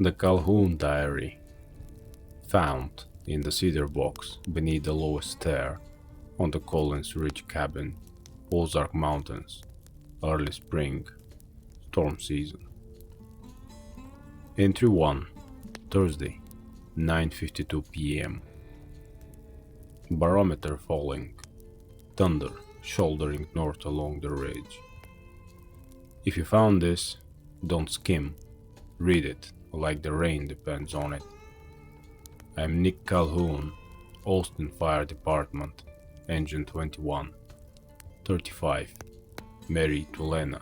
The Calhoun Diary. Found in the cedar box beneath the lowest stair on the Collins Ridge cabin, Ozark Mountains, early spring, storm season. Entry 1, Thursday, 9:52 p.m. Barometer falling, thunder shouldering north along the ridge. If you found this, don't skim, read it like the rain depends on it. I'm Nick Calhoun, Austin Fire Department, Engine 21, 35, married to Lena,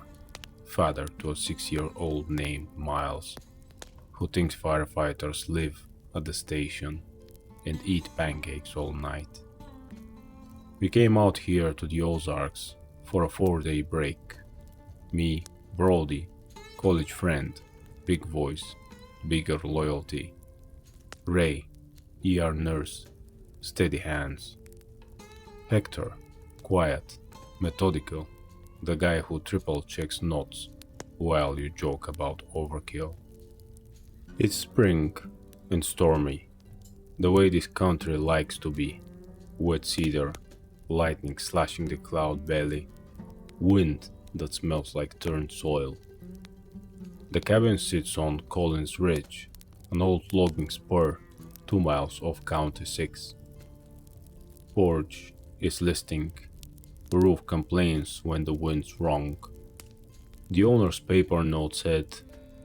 father to a 6-year-old named Miles, who thinks firefighters live at the station and eat pancakes all night. We came out here to the Ozarks for a 4-day break. Me, Brody, college friend, big voice, bigger loyalty. Ray, ER nurse, steady hands. Hector, quiet, methodical, the guy who triple checks notes while you joke about overkill. It's spring and stormy, the way this country likes to be. Wet cedar, lightning slashing the cloud belly, wind that smells like turned soil. The cabin sits on Collins Ridge, an old logging spur 2 miles off County 6. Porch is listing, roof complains when the wind's wrong. The owner's paper note said,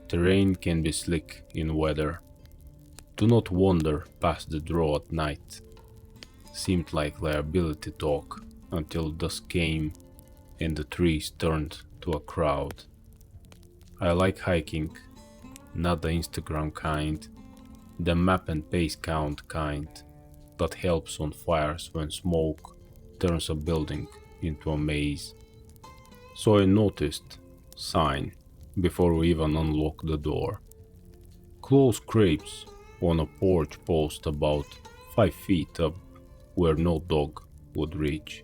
terrain can be slick in weather. Do not wander past the draw at night. Seemed like liability talk until dusk came and the trees turned to a crowd. I like hiking, not the Instagram kind, the map and pace count kind that helps on fires when smoke turns a building into a maze. So I noticed sign before we even unlock the door. Close crepes on a porch post about 5 feet up where no dog would reach.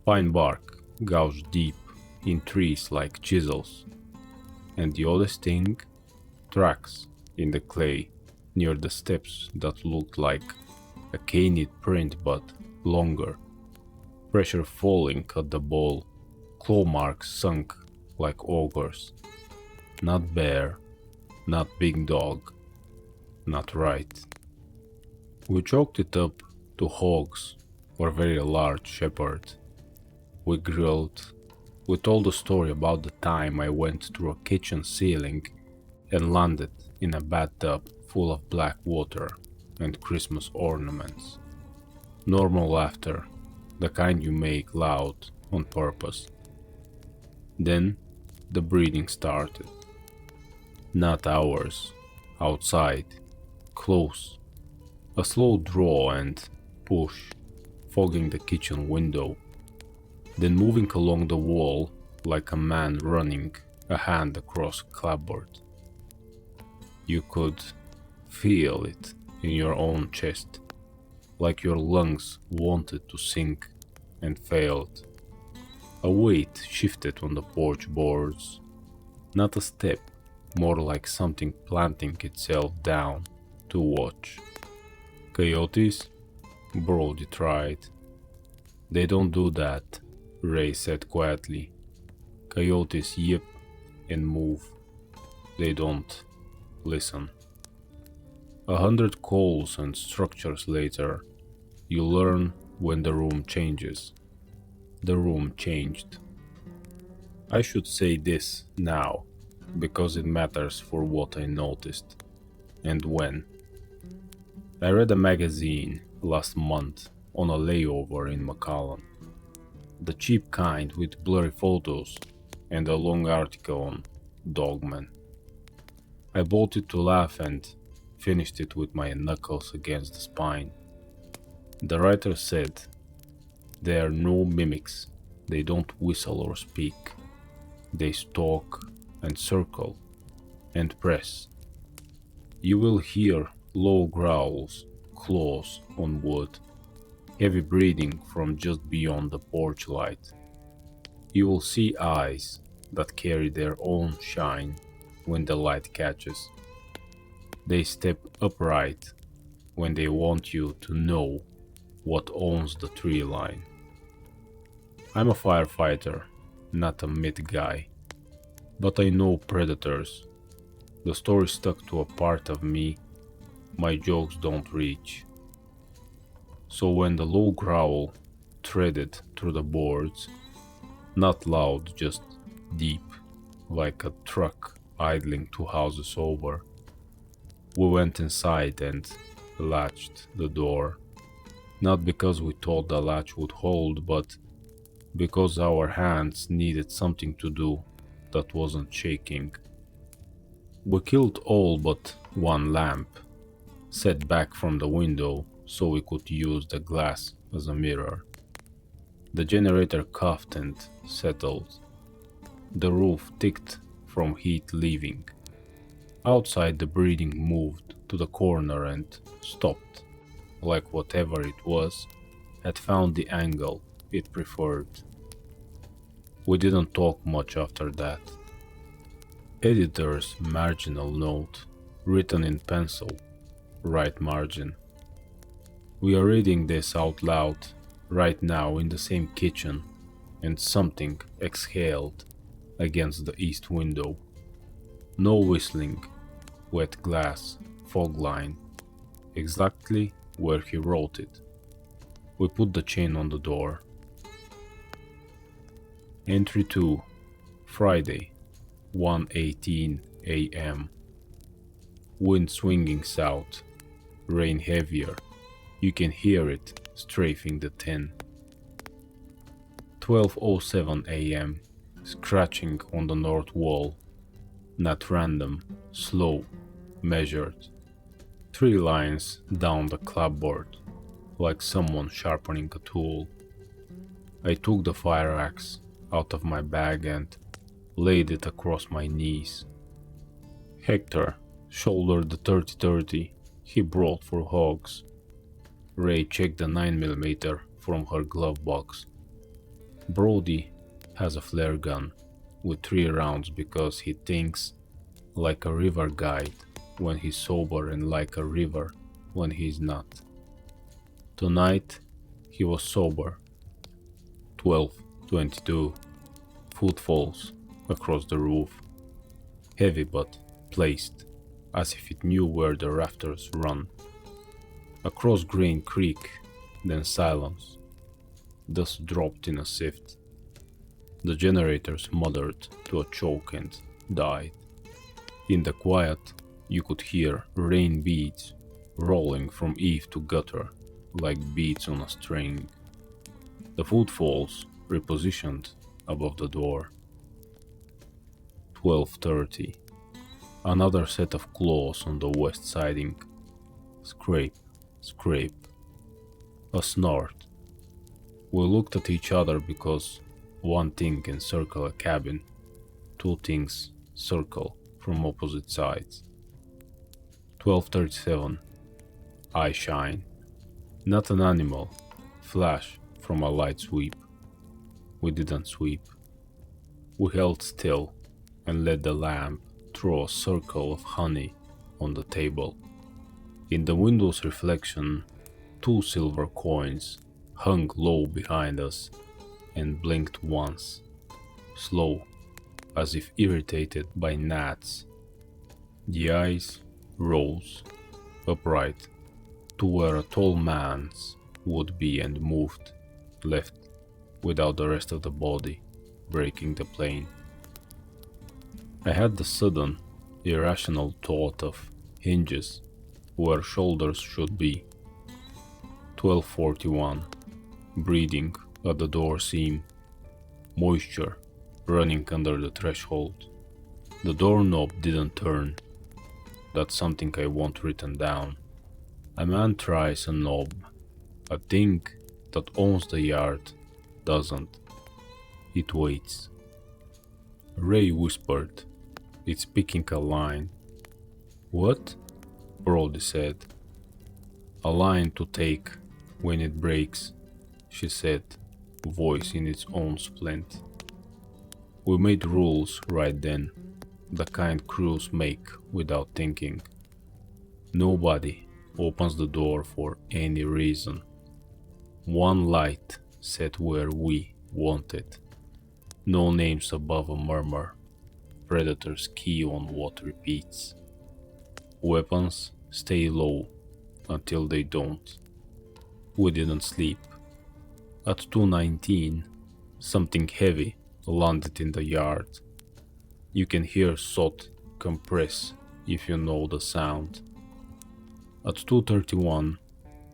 Pine bark gouged deep in trees like chisels. And the oddest thing, tracks in the clay near the steps that looked like a canid print but longer. Pressure falling at the ball, claw marks sunk like augers. Not bear, not big dog, not right. We chalked it up to hogs or very large shepherd. We grilled. We told a story about the time I went through a kitchen ceiling and landed in a bathtub full of black water and Christmas ornaments. Normal laughter, the kind you make loud on purpose. Then the breathing started. Not ours, outside, close. A slow draw and push, fogging the kitchen window. Then moving along the wall like a man running a hand across a clapboard. You could feel it in your own chest, like your lungs wanted to sink and failed. A weight shifted on the porch boards, not a step, more like something planting itself down to watch. Coyotes? Brody tried. They don't do that, Ray said quietly. Coyotes yip and move. They don't listen. 100 calls and structures later, you learn when the room changes. The room changed. I should say this now, because it matters for what I noticed and when. I read a magazine last month on a layover in McAllen. The cheap kind with blurry photos and a long article on DOGMEN. I bought it to laugh and finished it with my knuckles against the spine. The writer said, "They are no mimics, they don't whistle or speak. They stalk and circle and press. You will hear low growls, claws on wood, heavy breathing from just beyond the porch light. You will see eyes that carry their own shine when the light catches. They step upright when they want you to know what owns the tree line. I'm a firefighter, not a myth guy, but I know predators. The story stuck to a part of me my jokes don't reach. So when the low growl threaded through the boards, not loud, just deep, like a truck idling 2 houses over, we went inside and latched the door. Not because we thought the latch would hold, but because our hands needed something to do that wasn't shaking. We killed all but one lamp, set back from the window so we could use the glass as a mirror. The generator coughed and settled. The roof ticked from heat leaving. Outside, the breathing moved to the corner and stopped, like whatever it was had found the angle it preferred. We didn't talk much after that. Editor's marginal note, written in pencil, right margin. We are reading this out loud right now in the same kitchen, and something exhaled against the east window. No whistling, wet glass, fog line, exactly where he wrote it. We put the chain on the door. Entry 2, Friday, 1:18 a.m. Wind swinging south, rain heavier. You can hear it strafing the tin. 12:07 a.m. Scratching on the north wall. Not random, slow, measured. 3 lines down the clapboard, like someone sharpening a tool. I took the fire axe out of my bag and laid it across my knees. Hector shouldered the 30-30 he brought for hogs. Ray checked the 9mm from her glove box. Brody has a flare gun with 3 rounds because he thinks like a river guide when he's sober and like a river when he's not. Tonight he was sober. 12:22. Footfalls across the roof. Heavy but placed, as if it knew where the rafters run. Across Green Creek, then silence. Dust dropped in a sift. The generator smothered to a choke and died. In the quiet, you could hear rain beads rolling from eave to gutter like beads on a string. The footfalls repositioned above the door. 12:30. Another set of claws on the west siding. Scrape, scrape. A snort. We looked at each other because one thing can circle a cabin, 2 things circle from opposite sides. 12:37. Eye shine. Not an animal. Flash from a light sweep. We didn't sweep. We held still and let the lamp throw a circle of honey on the table. In the window's reflection, 2 silver coins hung low behind us and blinked once, slow, as if irritated by gnats. The eyes rose upright to where a tall man's would be and moved left without the rest of the body breaking the plane. I had the sudden, irrational thought of hinges where shoulders should be. 12:41. Breathing at the door seam. Moisture running under the threshold. The doorknob didn't turn. That's something I want written down. A man tries a knob. A thing that owns the yard doesn't. It waits. Ray whispered, "It's picking a line." "What?" Brody said. "A line to take when it breaks," she said, voice in its own splint. We made rules right then, the kind crews make without thinking. Nobody opens the door for any reason. One light set where we want it. No names above a murmur. Predators key on what repeats. Weapons stay low until they don't. We didn't sleep. At 2:19, something heavy landed in the yard. You can hear sod compress if you know the sound. At 2:31,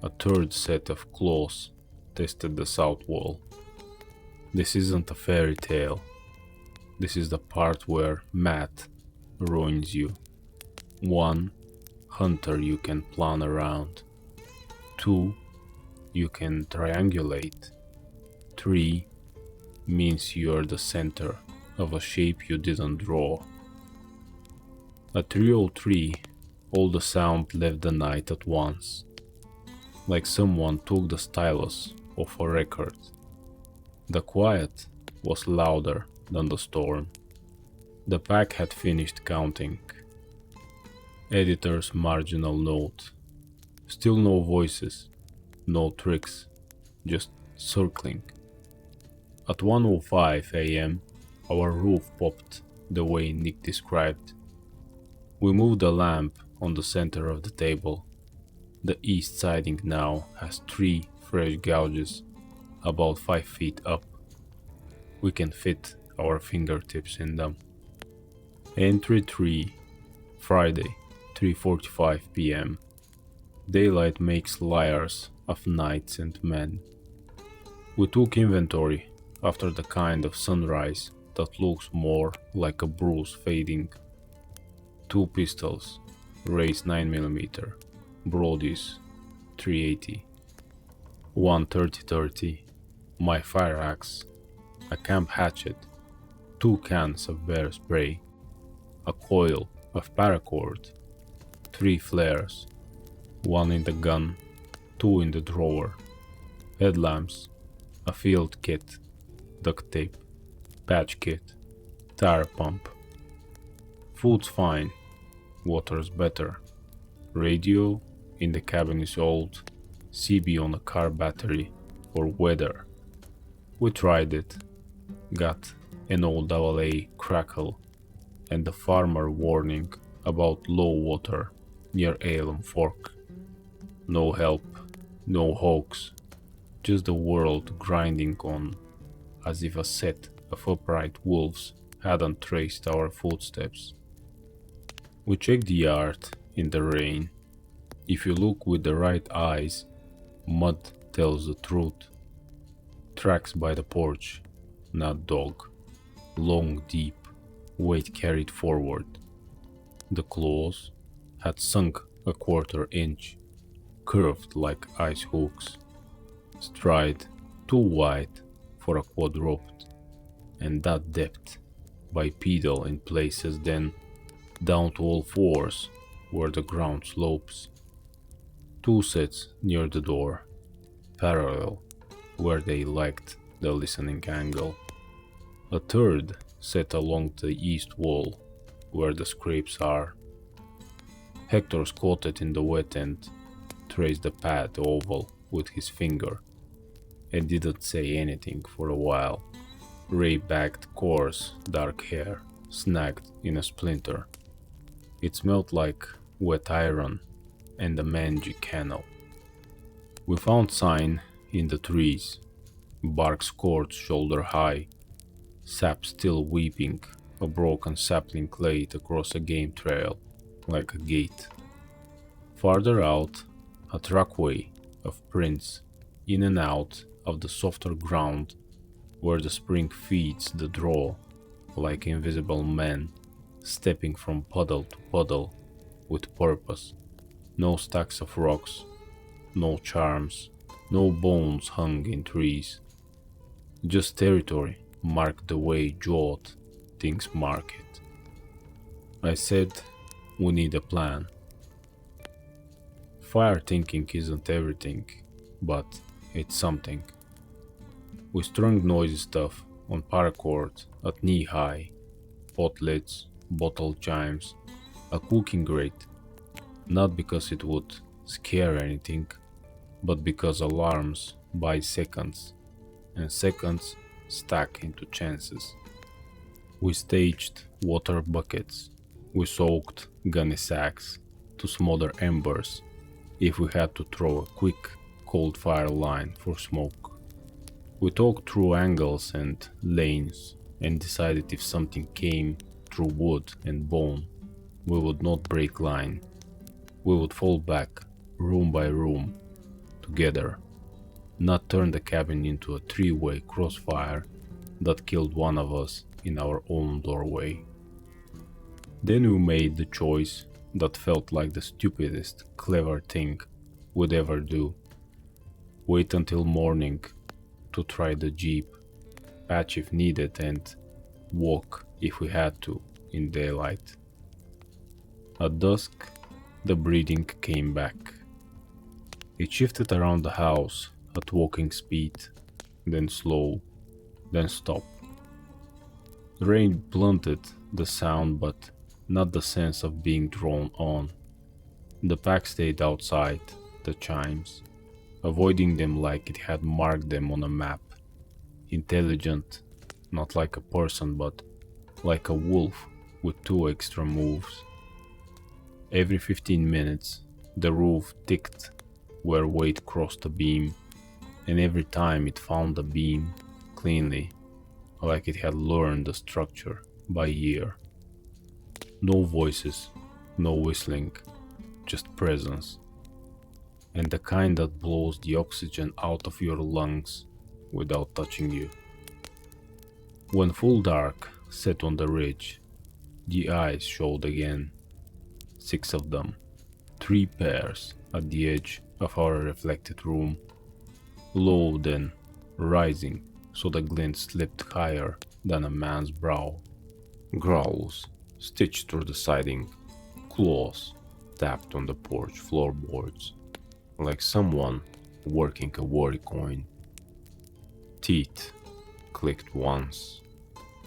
a third set of claws tested the south wall. This isn't a fairy tale. This is the part where math ruins you. 1. Hunter you can plan around. 2. You can triangulate. 3. Means you're the center of a shape you didn't draw. At 3:03, all the sound left the night at once, like someone took the stylus off a record. The quiet was louder than the storm. The pack had finished counting. Editor's marginal note. Still no voices, no tricks, just circling. At 1:05 a.m., our roof popped the way Nick described. We moved the lamp on the center of the table. The east siding now has 3 fresh gouges, about 5 feet up. We can fit our fingertips in them. Entry 3, Friday, 3:45 p.m. Daylight makes liars of nights and men. We took inventory after the kind of sunrise that looks more like a bruise fading. 2 pistols, race 9mm, Brody's 380. 1 30-30, my fire axe, a camp hatchet, 2 cans of bear spray, a coil of paracord, 3 flares, 1 in the gun, 2 in the drawer, headlamps, a field kit, duct tape, patch kit, tire pump. Food's fine, water's better. Radio in the cabin is old, CB on a car battery or weather. We tried it, got an old AA crackle and the farmer warning about low water near Alum Fork. No help, no hoax, just the world grinding on as if a set of upright wolves hadn't traced our footsteps. We checked the yard in the rain. If you look with the right eyes, mud tells the truth. Tracks by the porch, not dog. Long, deep, weight carried forward. The claws had sunk a 1/4 inch, curved like ice hooks. Stride too wide for a quadruped, and that depth bipedal in places, then down to all fours where the ground slopes. 2 sets near the door, parallel where they liked the listening angle. A third set along the east wall where the scrapes are. Hector squatted in the wet end, traced the pad oval with his finger, and didn't say anything for a while. Ray-backed coarse dark hair snagged in a splinter. It smelled like wet iron and a mangy candle. We found sign in the trees, bark scorched shoulder high, sap still weeping, a broken sapling laid across a game trail like a gate. Farther out, a trackway of prints in and out of the softer ground where the spring feeds the draw like invisible men stepping from puddle to puddle with purpose. No stacks of rocks, no charms, no bones hung in trees. Just territory marked the way jawed things mark it. I said, we need a plan. Fire thinking isn't everything, but it's something. We strung noisy stuff on paracord at knee high, pot lids, bottle chimes, a cooking grate, Not because it would scare anything, but because alarms buy seconds, and seconds stack into chances. We staged water buckets. We soaked gunny sacks to smother embers if we had to throw a quick cold fire line for smoke. We talked through angles and lanes and decided if something came through wood and bone, we would not break line. We would fall back, room by room, together, not turn the cabin into a three-way crossfire that killed one of us in our own doorway. Then we made the choice that felt like the stupidest clever thing we'd ever do. Wait until morning to try the jeep, patch if needed, and walk if we had to in daylight. At dusk, the breathing came back. It shifted around the house at walking speed, then slow, then stop. The rain blunted the sound, but not the sense of being drawn on. The pack stayed outside the chimes, avoiding them like it had marked them on a map. Intelligent, not like a person, but like a wolf with two extra moves. Every 15 minutes, the roof ticked where weight crossed a beam, and every time it found the beam cleanly, like it had learned the structure by ear. No voices, no whistling, just presence, and the kind that blows the oxygen out of your lungs without touching you. When full dark set on the ridge, the eyes showed again, 6 of them, 3 pairs at the edge of our reflected room, low then rising so the glint slipped higher than a man's brow. Growls stitched through the siding, claws tapped on the porch floorboards, like someone working a worry coin. Teeth clicked once,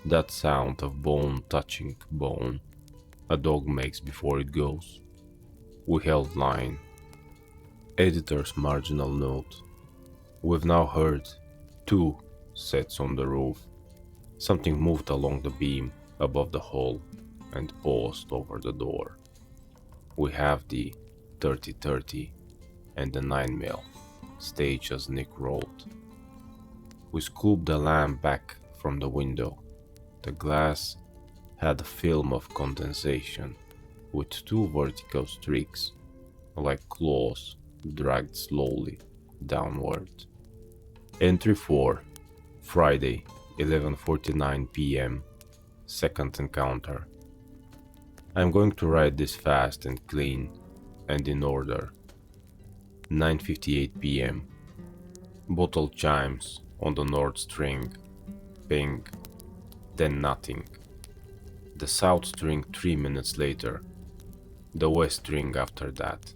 that sound of bone touching bone a dog makes before it goes. We held line. Editor's marginal note. We've now heard 2 sets on the roof. Something moved along the beam above the hole and paused over the door. We have the 30-30 and the 9mm, staged as Nick wrote. We scooped the lamp back from the window. The glass had a film of condensation with 2 vertical streaks, like claws dragged slowly downward. Entry 4, Friday, 11:49 p.m. Second encounter. I'm going to write this fast and clean and in order. 9:58 p.m. Bottle chimes on the north string. Ping. Then nothing. The south string 3 minutes later. The west string after that.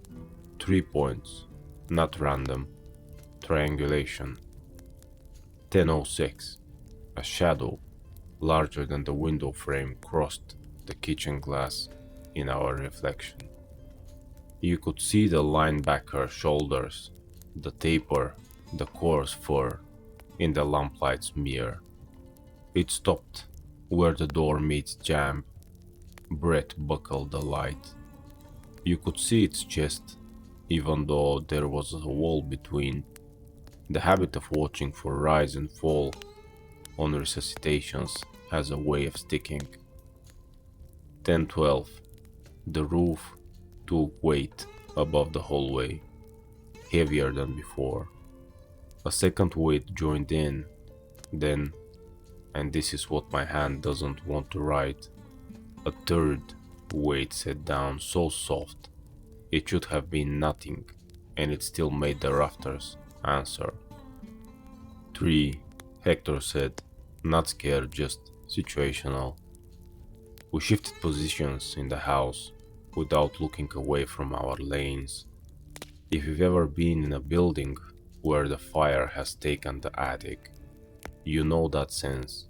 3 points. Not random. Triangulation. 10:06. A shadow larger than the window frame crossed the kitchen glass in our reflection. You could see the line back her shoulders, the taper, the coarse fur in the lamplight's mirror. It stopped where the door meets jamb. Brett buckled the light. You could see its chest, even though there was a wall between. The habit of watching for rise and fall on resuscitations has a way of sticking. 10:12. The roof took weight above the hallway, heavier than before. A second weight joined in, then, and this is what my hand doesn't want to write, a third weight set down so soft it should have been nothing, and it still made the rafters answer. 3. Hector said, not scared, just situational. We shifted positions in the house without looking away from our lanes. If you've ever been in a building where the fire has taken the attic, you know that sense,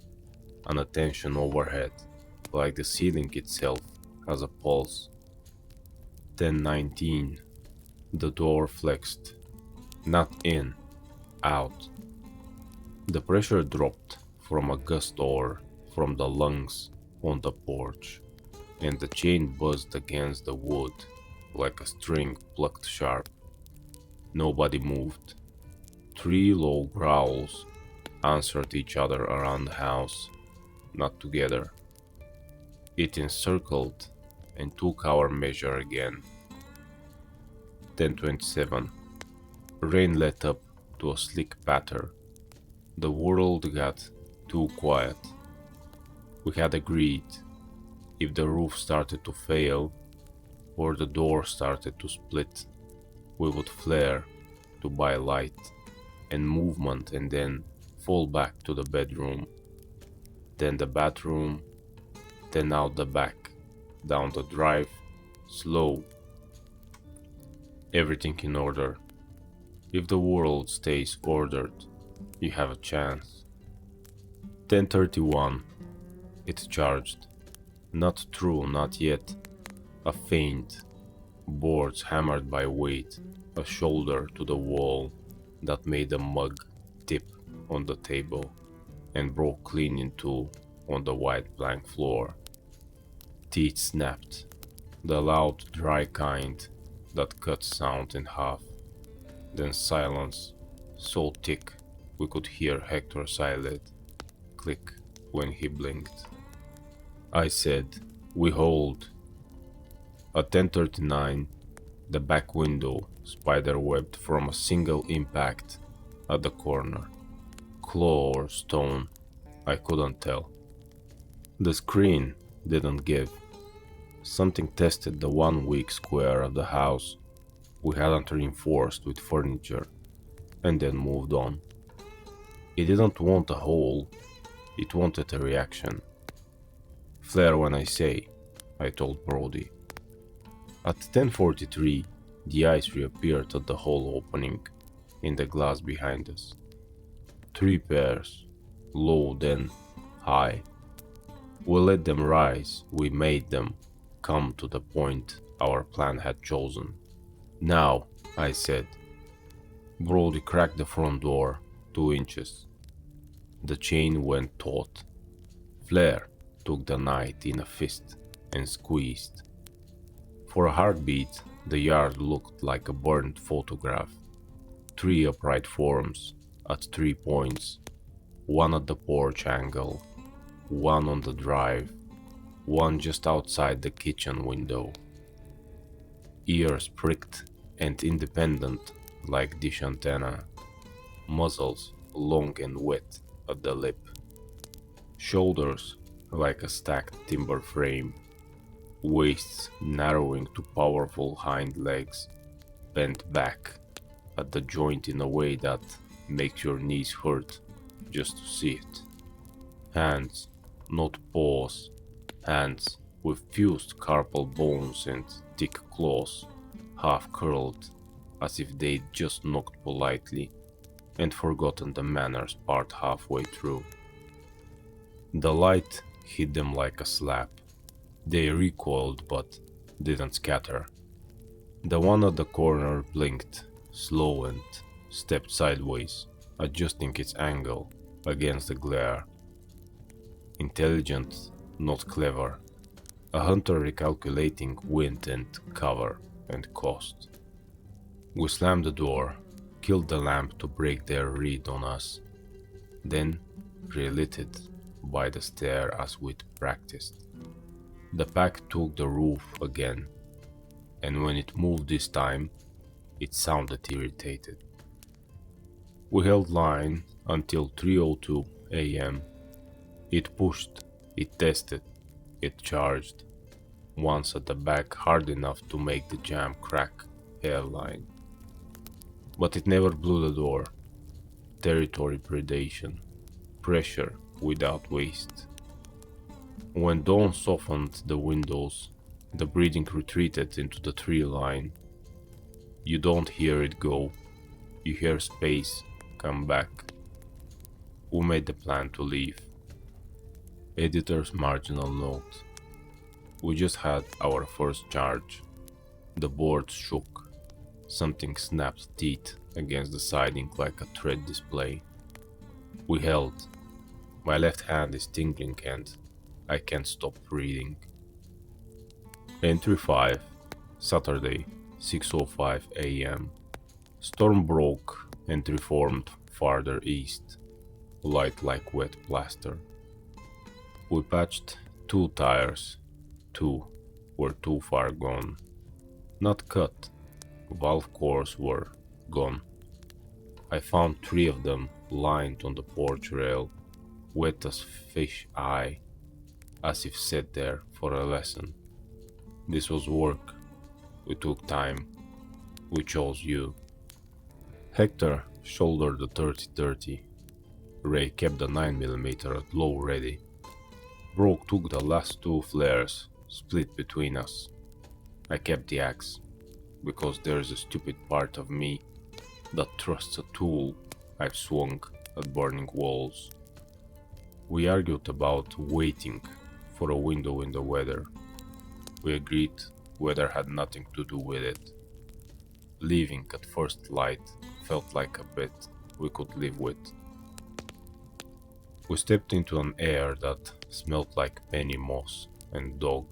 an attention overhead, like the ceiling itself has a pulse. 10:19. The door flexed. Not in, out. The pressure dropped from a gust or from the lungs on the porch, and the chain buzzed against the wood like a string plucked sharp. Nobody moved. 3 low growls answered each other around the house, not together. It encircled and took our measure again. 10:27. Rain let up to a slick patter. The world got too quiet. We had agreed, if the roof started to fail or the door started to split, we would flare to buy light and movement and then fall back to the bedroom, then the bathroom, then out the back, down the drive, slow. Everything in order. If the world stays ordered, you have a chance. 10:31. It charged. Not true, not yet. A feint. Boards hammered by weight, a shoulder to the wall that made a mug tip on the table and broke clean in two on the white plank floor. Teeth snapped, the loud dry kind that cut sound in half. Then silence, so thick we could hear Hector's eyelid click when he blinked. I said, "We hold." At 10:39, the back window spiderwebbed from a single impact at the corner. Claw or stone, I couldn't tell. The screen didn't give. Something tested the 1 weak square of the house we hadn't reinforced with furniture, and then moved on. It didn't want a hole, it wanted a reaction. "Flare when I say," I told Brody. At 10:43, the ice reappeared at the hole opening in the glass behind us. 3 pairs, low then high. We let them rise, we made them come to the point our plan had chosen. "Now," I said. Brody cracked the front door 2 inches. The chain went taut. Flare took the night in a fist and squeezed. For a heartbeat, the yard looked like a burned photograph. 3 upright forms at 3 points, one at the porch angle, one on the drive, one just outside the kitchen window. Ears pricked and independent like dish antenna, muzzles long and wet at the lip, shoulders like a stacked timber frame, waists narrowing to powerful hind legs, bent back at the joint in a way that makes your knees hurt just to see it. Hands, not paws, hands with fused carpal bones and thick claws, half curled, as if they'd just knocked politely and forgotten the manners part halfway through. The light hit them like a slap. They recoiled but didn't scatter. The one at the corner blinked, slow, and stepped sideways, adjusting its angle against the glare. Intelligent, not clever. A hunter recalculating wind and cover and cost. We slammed the door, killed the lamp to break their read on us, then relit it by the stair as we'd practiced. The pack took the roof again, and when it moved this time, it sounded irritated. We held line until 3:02 a.m. It pushed, it tested, it charged, once at the back hard enough to make the jam crack hairline. But it never blew the door. Territory predation, pressure without waste. When dawn softened the windows, the breathing retreated into the tree line. You don't hear it go, you hear space come back. We made the plan to leave. Editor's marginal note. We just had our first charge. The board shook. Something snapped teeth against the siding like a thread display. We held. My left hand is tingling and I can't stop reading. Entry 5, Saturday, 6:05 a.m. Storm broke and reformed farther east, light like wet plaster. We patched 2 tires, 2 were too far gone. Not cut, valve cores were gone. I found 3 of them lined on the porch rail, wet as fish eye, as if set there for a lesson. This was work. We took time. We chose you. Hector shouldered the 30-30. Ray kept the 9mm at low ready. Broke took the last 2 flares, split between us. I kept the axe, because there's a stupid part of me that trusts a tool I've swung at burning walls. We argued about waiting for a window in the weather. We agreed weather had nothing to do with it. Leaving at first light felt like a bet we could live with. We stepped into an air that smelled like penny moss and dog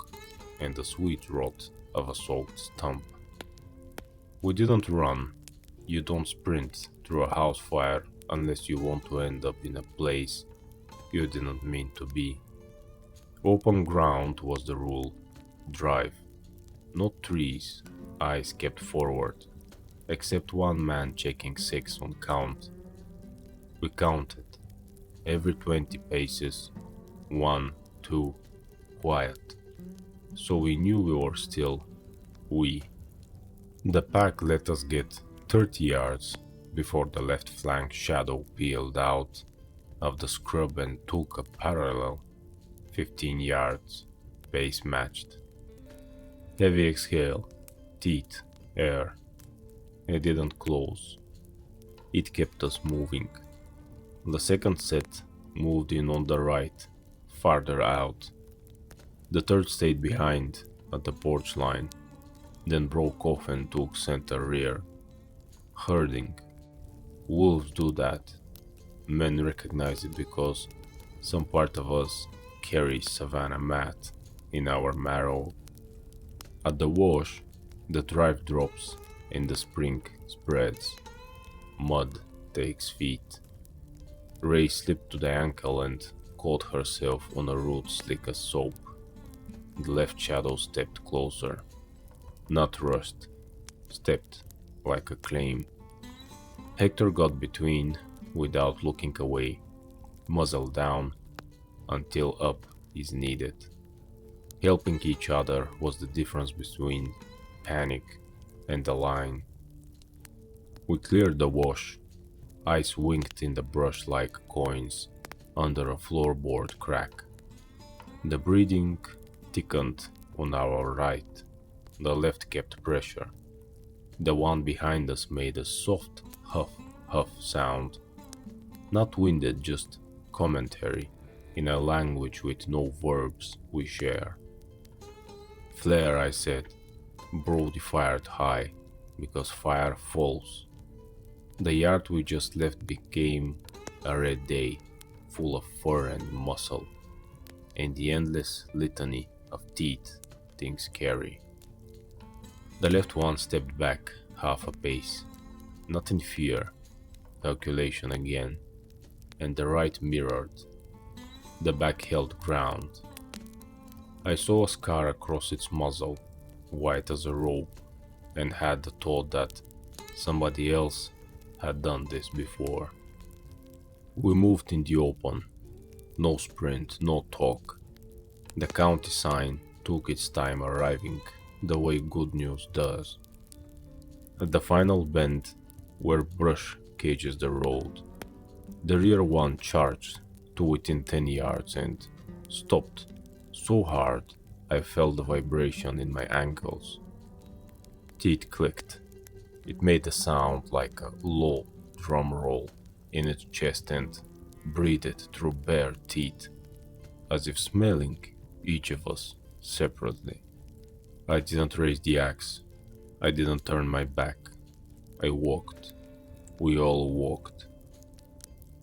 and the sweet rot of a soaked stump. We didn't run. You don't sprint through a house fire unless you want to end up in a place you didn't mean to be. Open ground was the rule. Drive. Not trees. Eyes kept forward. Except one man checking 6 on count. We counted. Every 20 paces. 1, 2, quiet. So we knew we were still. We. The pack let us get 30 yards before the left flank shadow peeled out of the scrub and took a parallel 15 yards, pace matched. Heavy exhale, teeth, air. It didn't close. It kept us moving. The second set moved in on the right, farther out. The third stayed behind at the porch line, then broke off and took center rear. Herding. Wolves do that. Men recognize it because some part of us carries Savannah Matt in our marrow. At the wash, the drive drops and the spring spreads. Mud takes feet. Ray slipped to the ankle and caught herself on a root slick as soap. The left shadow stepped closer. Not rushed. Stepped like a claim. Hector got between without looking away. Muzzle down until up is needed. Helping each other was the difference between panic and the line. We cleared the wash. Ice winked in the brush like coins under a floorboard crack. The breathing thickened on our right. The left kept pressure. The one behind us made a soft huff huff sound. Not winded, just commentary in a language with no verbs we share. Flare, I said. Brody fired high, because fire falls. The yard we just left became a red day, full of fur and muscle, and the endless litany of teeth things carry. The left one stepped back half a pace, not in fear, calculation again, and the right mirrored. The back held ground. I saw a scar across its muzzle, white as a rope, and had the thought that somebody else had done this before. We moved in the open. No sprint, no talk. The county sign took its time arriving, the way good news does. At the final bend, where brush cages the road, the rear one charged to within 10 yards and stopped so hard I felt the vibration in my ankles. Teeth clicked. It made a sound like a low drum roll in its chest and breathed through bare teeth, as if smelling each of us separately. I didn't raise the axe. I didn't turn my back. I walked. We all walked.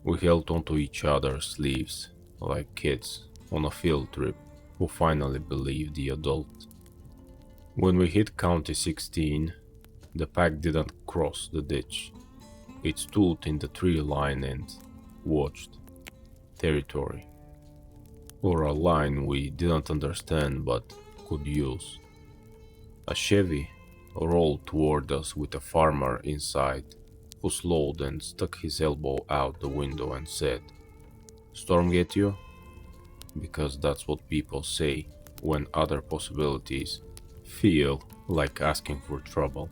We held onto each other's sleeves like kids on a field trip who finally believe the adult. When we hit County 16, the pack didn't cross the ditch. It stood in the tree line and watched. Territory. Or a line we didn't understand but could use. A Chevy rolled toward us with a farmer inside, who slowed and stuck his elbow out the window and said, "Storm get you?" Because that's what people say when other possibilities feel like asking for trouble.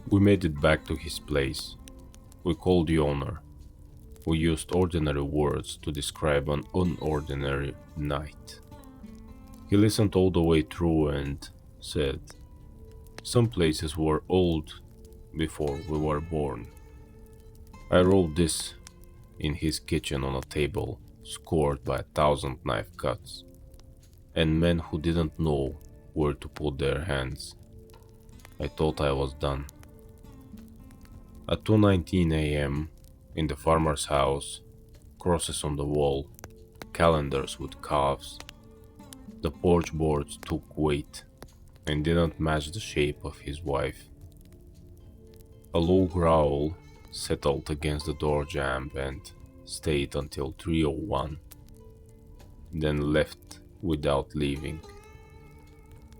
We made it back to his place. We called the owner. We used ordinary words to describe an unordinary night. He listened all the way through and said, "Some places were old before we were born." I wrote this in his kitchen on a table scored by 1,000 knife cuts, and men who didn't know where to put their hands. I thought I was done. At 2:19 a.m., in the farmer's house, crosses on the wall, calendars with calves. The porch boards took weight and didn't match the shape of his wife. A low growl settled against the door jamb and stayed until 3:01, then left without leaving.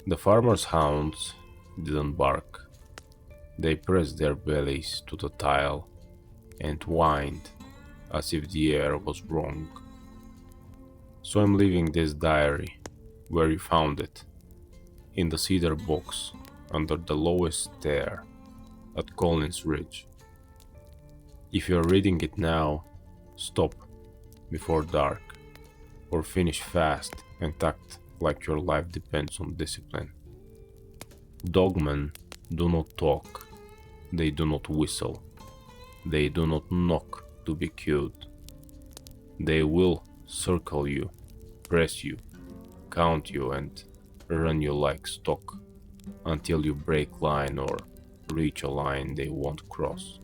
The farmer's hounds didn't bark. They pressed their bellies to the tile and whined as if the air was wrong. So I'm leaving this diary where you found it, in the cedar box under the lowest stair at Collins Ridge. If you're reading it now, stop before dark, or finish fast and act like your life depends on discipline. Dogmen do not talk, they do not whistle, they do not knock to be cued. They will circle you, press you, count you and run you like stock until you break line or reach a line they won't cross.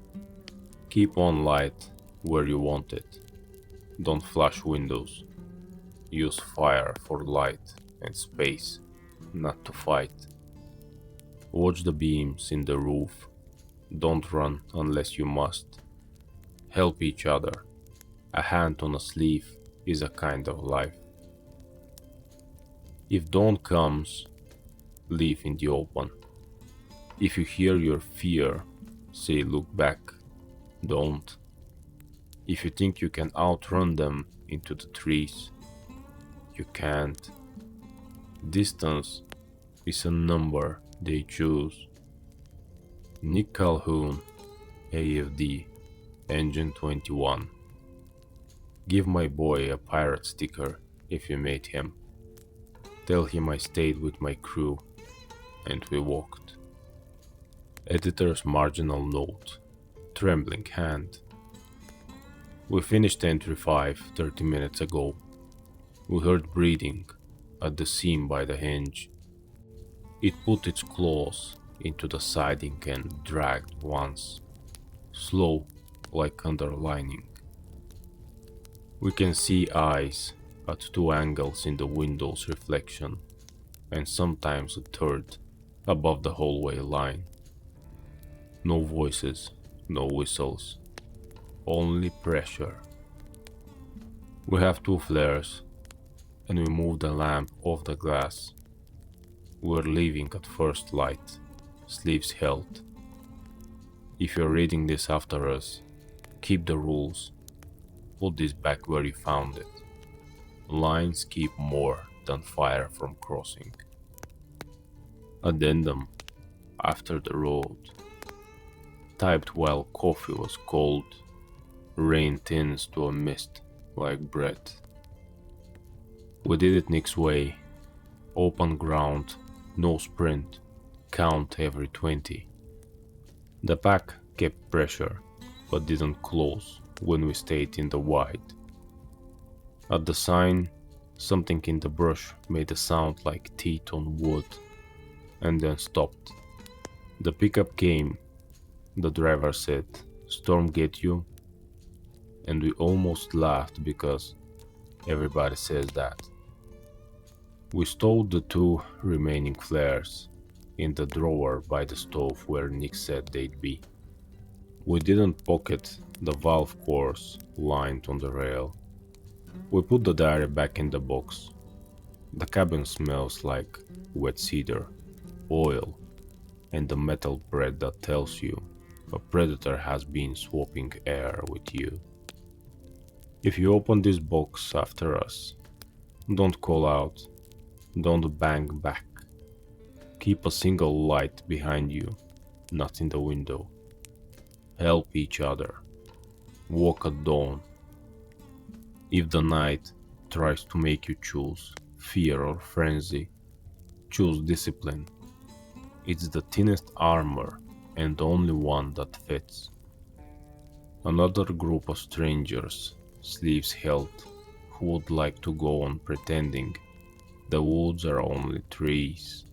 Keep on light where you want it. Don't flush windows. Use fire for light and space, not to fight. Watch the beams in the roof. Don't run unless you must. Help each other. A hand on a sleeve is a kind of life. If dawn comes, leave in the open. If you hear your fear, say look back. Don't. If you think you can outrun them into the trees, you can't. Distance is a number they choose. Nick Calhoun, AFD, Engine 21. Give my boy a pirate sticker if you meet him. Tell him I stayed with my crew and we walked. Editor's marginal note. Trembling hand. We finished entry 5 30 minutes ago. We heard breathing at the seam by the hinge. It put its claws into the siding and dragged once, slow like underlining. We can see eyes at 2 angles in the window's reflection, and sometimes a third above the hallway line. No voices, no whistles, only pressure. We have 2 flares, and we move the lamp off the glass. We're leaving at first light, sleeves held. If you're reading this after us, keep the rules. Put this back where you found it. Lines keep more than fire from crossing. Addendum. After the road. Typed while coffee was cold. Rain thins to a mist like bread. We did it Nick's way. Open ground, no sprint. Count every 20. The pack kept pressure, but didn't close when we stayed in the wide. At the sign, something in the brush made a sound like teeth on wood, and then stopped. The pickup came, the driver said, "Storm get you?" And we almost laughed because everybody says that. We stowed the two remaining flares in the drawer by the stove where Nick said they'd be. We didn't pocket the valve cores lined on the rail. We put the diary back in the box. The cabin smells like wet cedar, oil, and the metal bread that tells you a predator has been swapping air with you. If you open this box after us, don't call out, don't bang back. Keep a single light behind you, not in the window. Help each other. Walk at dawn. If the night tries to make you choose fear or frenzy, choose discipline. It's the thinnest armor and the only one that fits. Another group of strangers, sleeves held, who would like to go on pretending the woods are only trees.